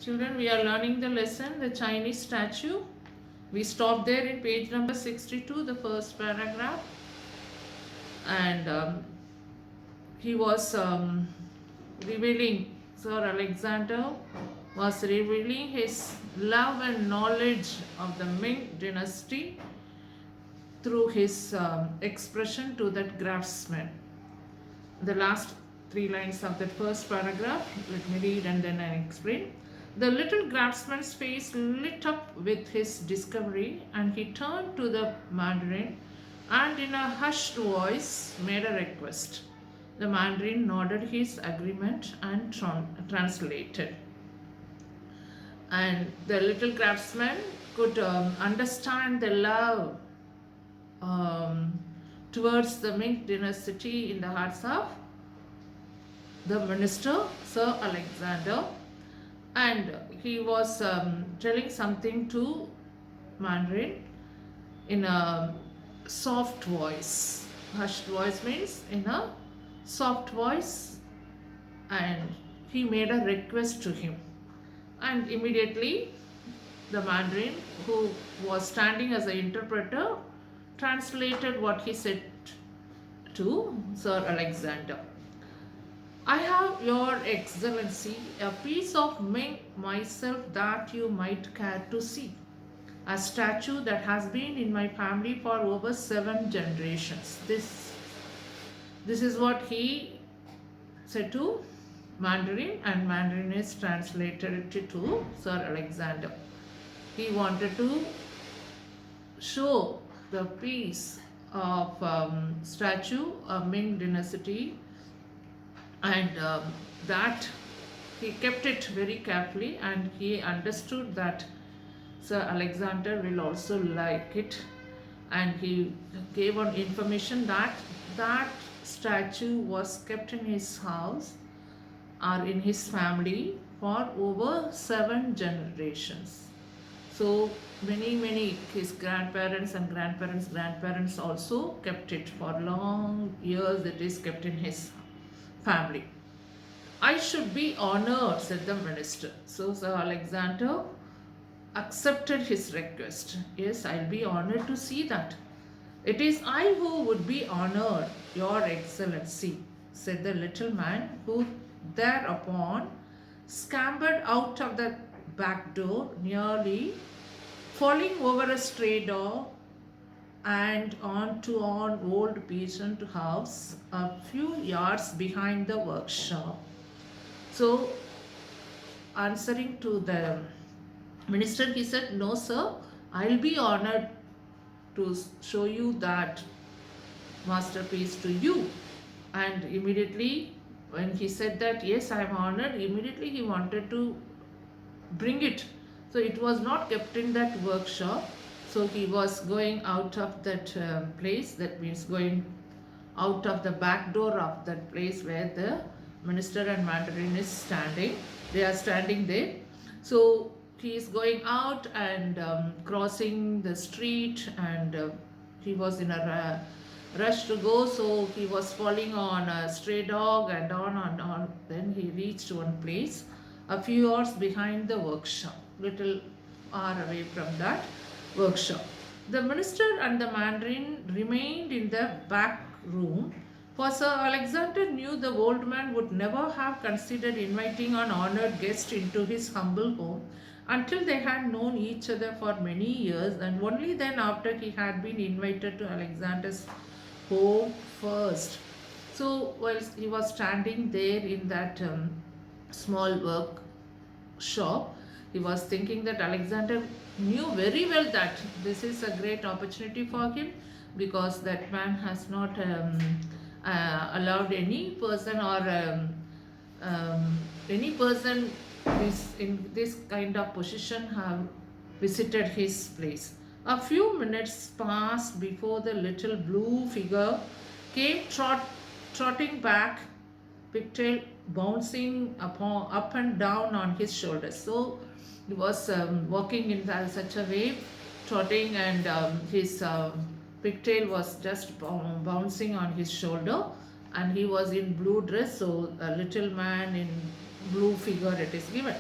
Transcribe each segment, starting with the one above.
Children, we are learning the lesson, the Chinese statue. We stopped there in page number 62, the first paragraph. And he was revealing, Sir Alexander was revealing his love and knowledge of the Ming dynasty through his expression to that craftsman. The last three lines of that first paragraph, let me read and then I explain. The little craftsman's face lit up with his discovery, and he turned to the Mandarin and in a hushed voice made a request. The Mandarin nodded his agreement and translated. And the little craftsman could understand the love towards the Ming dynasty in the hearts of the minister, Sir Alexander, and he was telling something to Mandarin in a soft voice. Hushed voice means in a soft voice, and he made a request to him. And immediately, the Mandarin, who was standing as an interpreter, translated what he said to Sir Alexander. I have, Your Excellency, a piece of Ming myself that you might care to see. A statue that has been in my family for over 7 generations. This is what he said to Mandarin, and Mandarin is translated it to Sir Alexander. He wanted to show the piece of statue of Ming dynasty, and that he kept it very carefully, and he understood that Sir Alexander will also like it, and he gave on information that that statue was kept in his house or in his family for over 7 generations. So many his grandparents and grandparents also kept it for long years. It is kept in his family. I should be honored, said the minister. So Sir Alexander accepted his request. Yes, I'll be honored to see that. It is I who would be honored, Your Excellency, said the little man, who thereupon scampered out of the back door, nearly falling over a stray dog and on to an old peasant house a few yards behind the workshop. So, answering to the minister, he said, No, sir, I'll be honored to show you that masterpiece to you. And immediately, when he said that, yes, I am honored, immediately he wanted to bring it. So, it was not kept in that workshop. So, he was going out of that place, that means going out of the back door of that place where the minister and Mandarin is standing. They are standing there. So, he is going out and crossing the street, and he was in a rush to go, so he was falling on a stray dog and on and on. Then he reached one place a few yards behind the workshop, little far away from that workshop. The minister and the Mandarin remained in the back room, for Sir Alexander knew the old man would never have considered inviting an honored guest into his humble home until they had known each other for many years, and only then after he had been invited to Alexander's home first. So, while he was standing there in that small workshop, he was thinking that Alexander knew very well that this is a great opportunity for him, because that man has not allowed any person or any person is in this kind of position have visited his place. A few minutes passed before the little blue figure came trotting back, pigtail bouncing up and down on his shoulders. So he was walking in such a way, trotting, and his pigtail was just bouncing on his shoulder, and he was in blue dress. So a little man in blue figure it is given.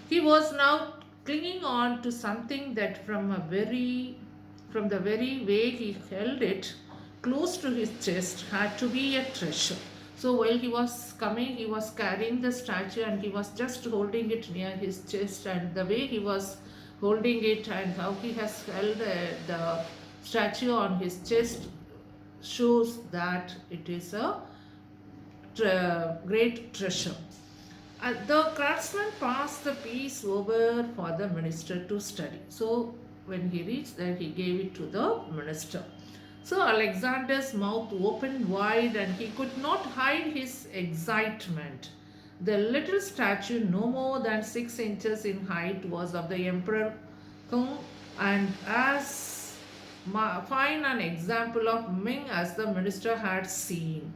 He was now clinging on to something that from the very way he held it close to his chest had to be a treasure. So while he was coming, he was carrying the statue and he was just holding it near his chest, and the way he was holding it and how he has held the statue on his chest shows that it is a great treasure. The craftsman passed the piece over for the minister to study. So when he reached there, he gave it to the minister. So Alexander's mouth opened wide and he could not hide his excitement. The little statue, no more than 6 inches in height, was of the Emperor Kung and as fine an example of Ming as the minister had seen.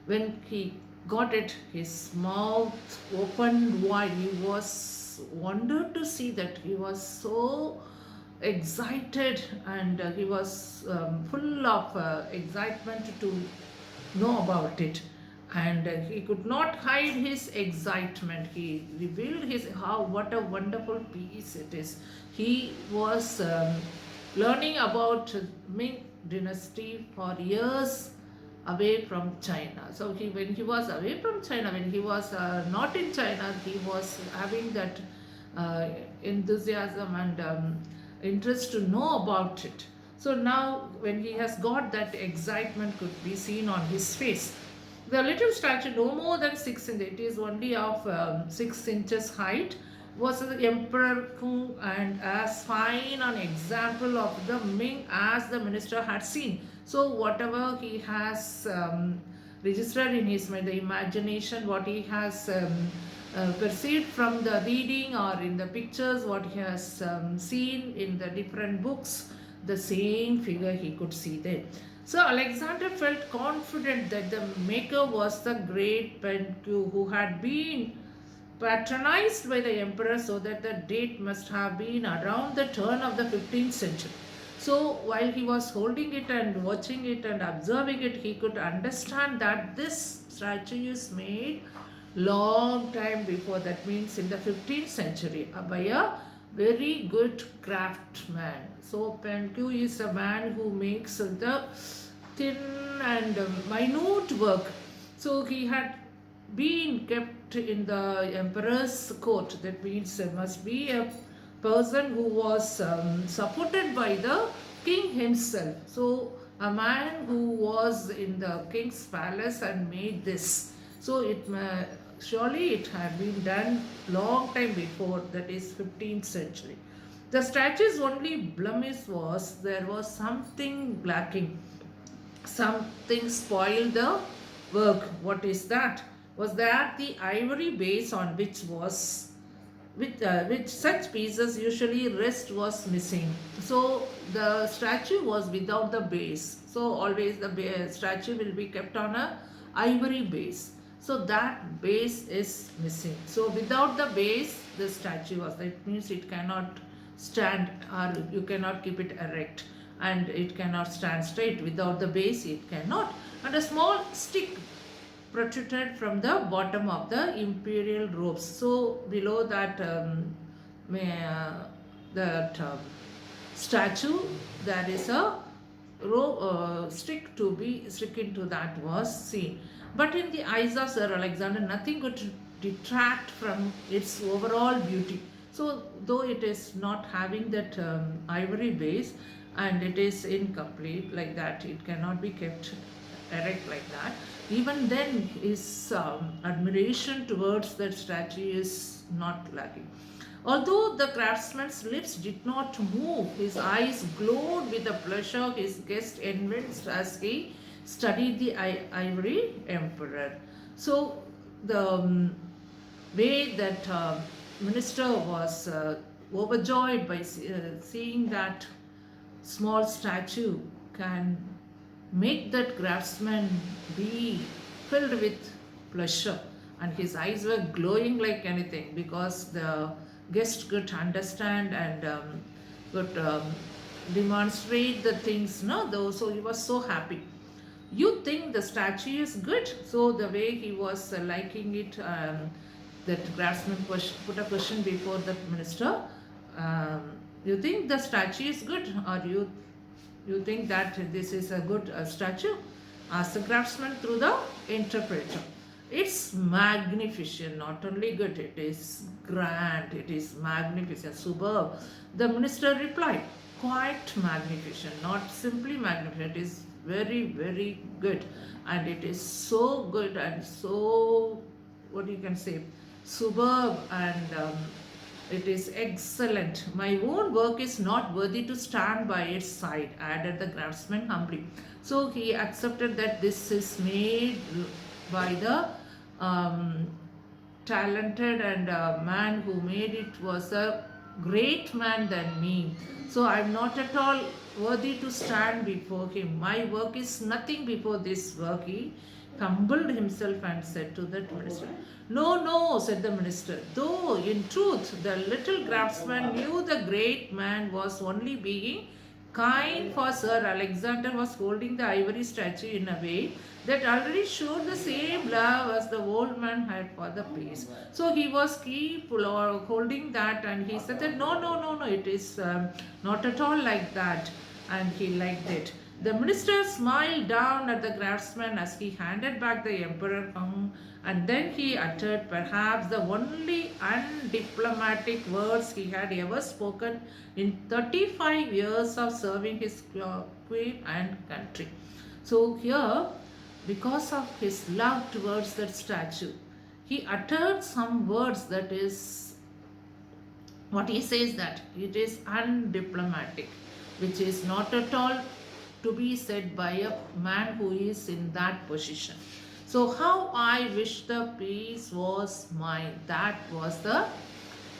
When he got it, his mouth opened wide. He was wondered to see that. He was so excited and he was full of excitement to know about it, and he could not hide his excitement. He revealed his how what a wonderful piece it is. He was learning about Ming dynasty for years away from China. So when he was away from China, when he was not in China, he was having that enthusiasm and interest to know about it. So now when he has got that, excitement could be seen on his face. The little statue, no more than 6 inches, it is only of 6 inches height, was the Emperor Kung and as fine an example of the Ming as the minister had seen. So whatever he has registered in his mind, the imagination, what he has perceived from the reading or in the pictures, what he has seen in the different books, the same figure he could see there. So Alexander felt confident that the maker was the great Penku who had been patronized by the emperor, so that the date must have been around the turn of the 15th century. So while he was holding it and watching it and observing it, he could understand that this statue is made long time before, that means in the 15th century, by a very good craftsman. So Penku is a man who makes the thin and minute work. So he had been kept in the emperor's court. That means there must be a person who was supported by the king himself. So a man who was in the king's palace and made this. So surely it had been done long time before, that is 15th century. The statue's only blemish was there was something lacking. Something spoiled the work. What is that? Was that the ivory base on which such pieces usually rest was missing. So the statue was without the base. So always the statue will be kept on a ivory base. So that base is missing. So without the base, the statue was. That means it cannot stand, or you cannot keep it erect, and it cannot stand straight. Without the base, it cannot. And a small stick protruded from the bottom of the imperial robes. So below that statue, there is a stick to be stick into that was seen. But in the eyes of Sir Alexander, nothing could detract from its overall beauty. So though it is not having that ivory base and it is incomplete like that, it cannot be kept erect like that. Even then his admiration towards that statue is not lacking. Although the craftsman's lips did not move, his eyes glowed with the pleasure his guest evinced as he studied the ivory emperor. So the way that minister was overjoyed by seeing that small statue can make that craftsman be filled with pleasure, and his eyes were glowing like anything, because the guest could understand and could demonstrate the things, no, though. So he was so happy. You think the statue is good? So the way he was liking it, That craftsman put a question before the minister. You think the statue is good, or you think that this is a good statue? Asked the craftsman through the interpreter. It's magnificent, not only good, it is grand, it is magnificent, superb. The minister replied, quite magnificent, not simply magnificent, it is very, very good. And it is so good and so, what you can say, superb, and it is excellent. My own work is not worthy to stand by its side, added the craftsman humbly. So he accepted that this is made by the talented, and man who made it was a great man than me. So I'm not at all worthy to stand before him. My work is nothing before this work. He humbled himself and said to the minister, no, no, said the minister, though in truth the little craftsman knew the great man was only being kind, for Sir Alexander was holding the ivory statue in a way that already showed the same love as the old man had for the piece. So he was keep holding that, and he said that no, no, no, no, it is not at all like that, and he liked it. The minister smiled down at the craftsman as he handed back the emperor hung, and then he uttered perhaps the only undiplomatic words he had ever spoken in 35 years of serving his queen and country. So here, because of his love towards that statue, he uttered some words that is, what he says, that it is undiplomatic, which is not at all to be said by a man who is in that position. So how I wish the peace was mine. That was the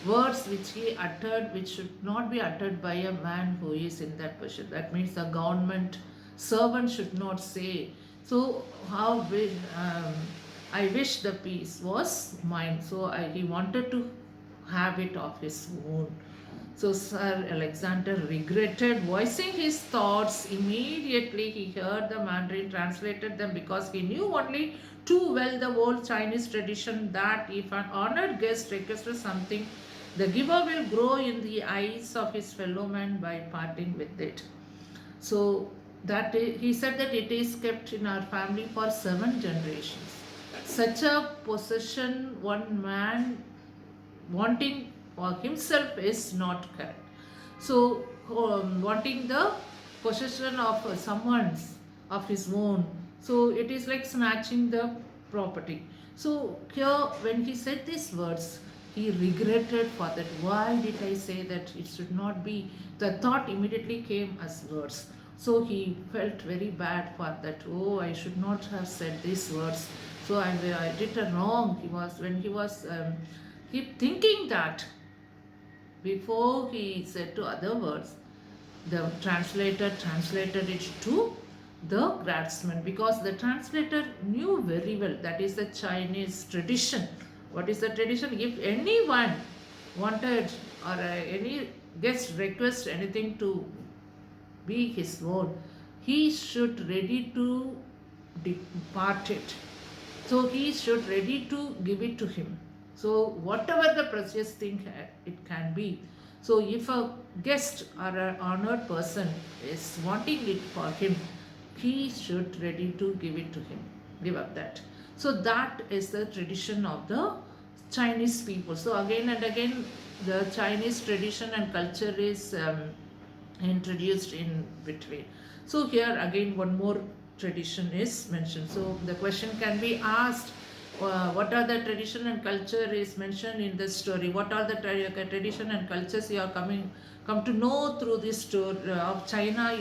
words which he uttered, which should not be uttered by a man who is in that position. That means a government servant should not say. So how I wish the peace was mine. So he wanted to have it of his own. So Sir Alexander regretted voicing his thoughts. Immediately he heard the Mandarin translated them, because he knew only too well the old Chinese tradition that if an honored guest requests something, the giver will grow in the eyes of his fellow man by parting with it. So that he said that it is kept in our family for 7 generations. Such a possession one man wanting for himself is not correct. So wanting the possession of someone's, of his own, so it is like snatching the property. So here when he said these words, he regretted for that. Why did I say that? It should not be. The thought immediately came as words. So he felt very bad for that. Oh, I should not have said these words. So I did a wrong. When he was keep thinking that, before he said to other words, the translator translated it to the craftsman, because the translator knew very well that is the Chinese tradition. What is the tradition? If anyone wanted, or any guest request anything to be his own, he should ready to depart it. So he should ready to give it to him. So whatever the precious thing it can be. So if a guest or an honored person is wanting it for him, he should ready to give it to him, give up that. So that is the tradition of the Chinese people. So again and again the Chinese tradition and culture is introduced in between. So here again one more tradition is mentioned. So the question can be asked, what are the tradition and culture is mentioned in this story? What are the tradition and cultures you are come to know through this story of China,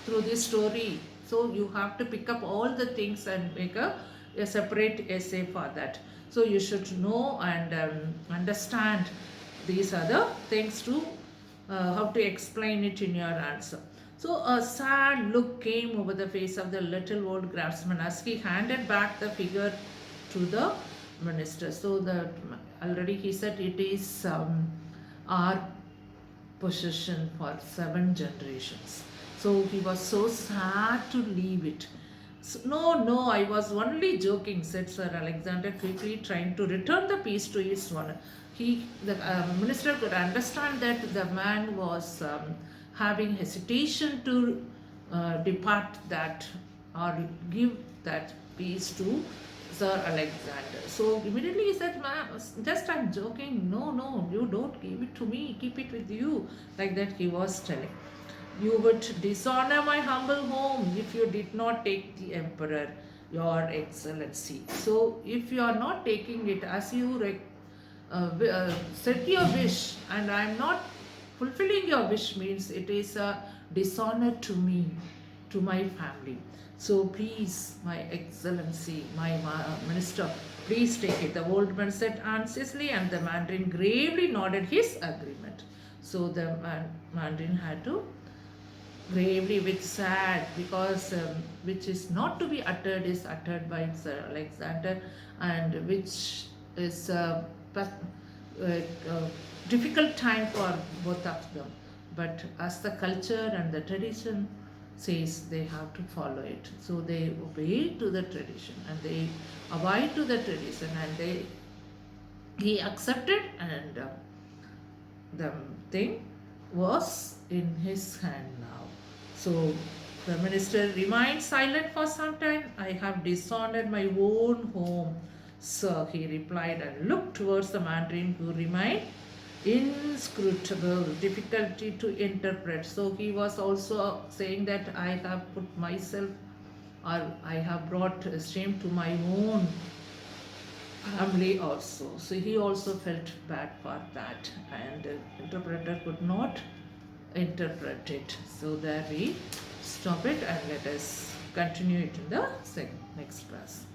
through this story? So you have to pick up all the things and make a separate essay for that. So you should know and understand these other things to how to explain it in your answer. So a sad look came over the face of the little old craftsman as he handed back the figure to the minister. So already he said it is our possession for 7 generations. So he was so sad to leave it. No, no, I was only joking, said Sir Alexander, quickly trying to return the piece to its owner. The minister could understand that the man was having hesitation to depart that or give that piece to Sir Alexander. So immediately he said, "Ma'am, just I'm joking. No, no, you don't give it to me. Keep it with you." Like that he was telling. You would dishonor my humble home if you did not take the emperor, your excellency. So, if you are not taking it as you set your wish, and I am not fulfilling your wish, means it is a dishonor to me, to my family. So, please, my excellency, my minister, please take it. The old man said anxiously, and the Mandarin gravely nodded his agreement. So, the Mandarin had to gravely with sad, because which is not to be uttered is uttered by Sir Alexander, and which is difficult time for both of them, but as the culture and the tradition says, they have to follow it, so they obey to the tradition and they abide to the tradition, and he accepted, and the thing was in his hand now. So the minister remained silent for some time. I have dishonored my own home, sir, he replied, and looked towards the Mandarin, who remained inscrutable, difficulty to interpret. So he was also saying that I have put myself, or I have brought shame to my own family also. So he also felt bad for that, and the interpreter could not interpret it. So there we stop it, and let us continue it in the next class.